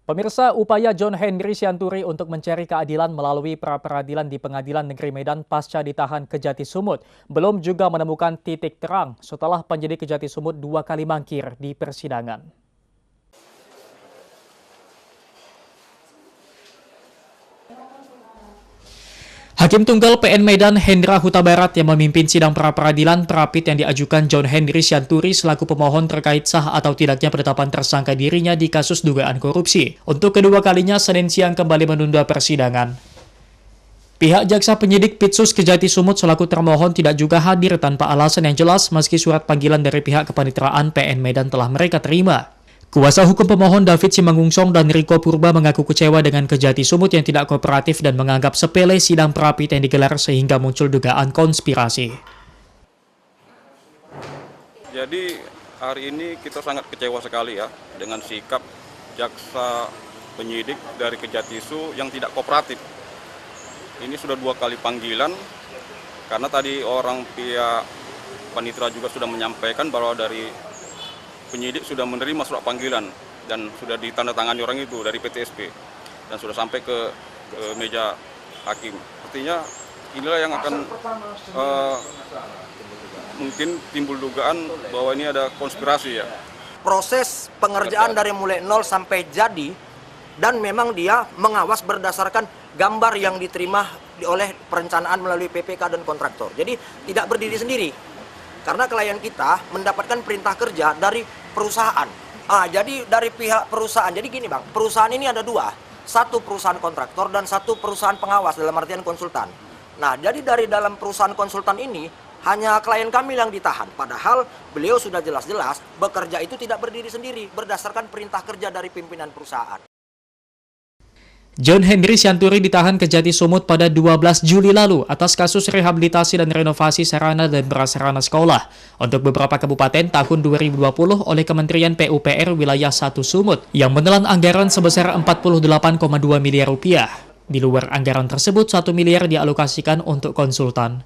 Pemirsa, upaya John Henry Sianturi untuk mencari keadilan melalui pra-peradilan di Pengadilan Negeri Medan pasca ditahan Kejati Sumut belum juga menemukan titik terang setelah penyidik Kejati Sumut 2 kali mangkir di persidangan. Hakim Tunggal PN Medan Hendra Huta Barat yang memimpin sidang pra-peradilan terapit yang diajukan John Henry Sianturi selaku pemohon terkait sah atau tidaknya penetapan tersangka dirinya di kasus dugaan korupsi. Untuk kedua kalinya, Senin siang kembali menunda persidangan. Pihak jaksa penyidik Pitsus Kejati Sumut selaku termohon tidak juga hadir tanpa alasan yang jelas meski surat panggilan dari pihak kepaniteraan PN Medan telah mereka terima. Kuasa hukum pemohon David Simangungsong dan Riko Purba mengaku kecewa dengan Kejati Sumut yang tidak kooperatif dan menganggap sepele sidang perapit yang digelar sehingga muncul dugaan konspirasi. Jadi hari ini kita sangat kecewa sekali ya dengan sikap jaksa penyidik dari Kejati Su yang tidak kooperatif. Ini sudah 2 kali panggilan karena tadi orang pihak panitera juga sudah menyampaikan bahwa dari penyidik sudah menerima surat panggilan dan sudah ditandatangani orang itu dari PTSP dan sudah sampai ke meja hakim. Artinya inilah yang akan mungkin timbul dugaan bahwa ini ada konspirasi ya. Proses pengerjaan dari mulai nol sampai jadi dan memang dia mengawas berdasarkan gambar yang diterima oleh perencanaan melalui PPK dan kontraktor. Jadi tidak berdiri sendiri. Karena klien kita mendapatkan perintah kerja dari perusahaan. Jadi dari pihak perusahaan. Jadi gini Bang, perusahaan ini ada 2. Satu perusahaan kontraktor dan satu perusahaan pengawas dalam artian konsultan. Nah, jadi dari dalam perusahaan konsultan ini hanya klien kami yang ditahan. Padahal beliau sudah jelas-jelas bekerja itu tidak berdiri sendiri berdasarkan perintah kerja dari pimpinan perusahaan. John Henry Sianturi ditahan Kejati Sumut pada 12 Juli lalu atas kasus rehabilitasi dan renovasi sarana dan prasarana sekolah untuk beberapa kabupaten tahun 2020 oleh Kementerian PUPR Wilayah 1 Sumut yang menelan anggaran sebesar 48,2 miliar rupiah. Di luar anggaran tersebut, 1 miliar dialokasikan untuk konsultan.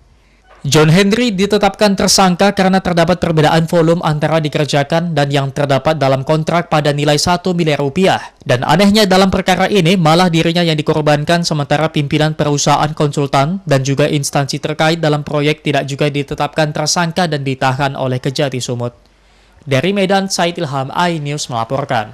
John Henry ditetapkan tersangka karena terdapat perbedaan volume antara dikerjakan dan yang terdapat dalam kontrak pada nilai 1 miliar rupiah. Dan anehnya dalam perkara ini malah dirinya yang dikorbankan sementara pimpinan perusahaan konsultan dan juga instansi terkait dalam proyek tidak juga ditetapkan tersangka dan ditahan oleh Kejati Sumut. Dari Medan, Said Ilham, iNews melaporkan.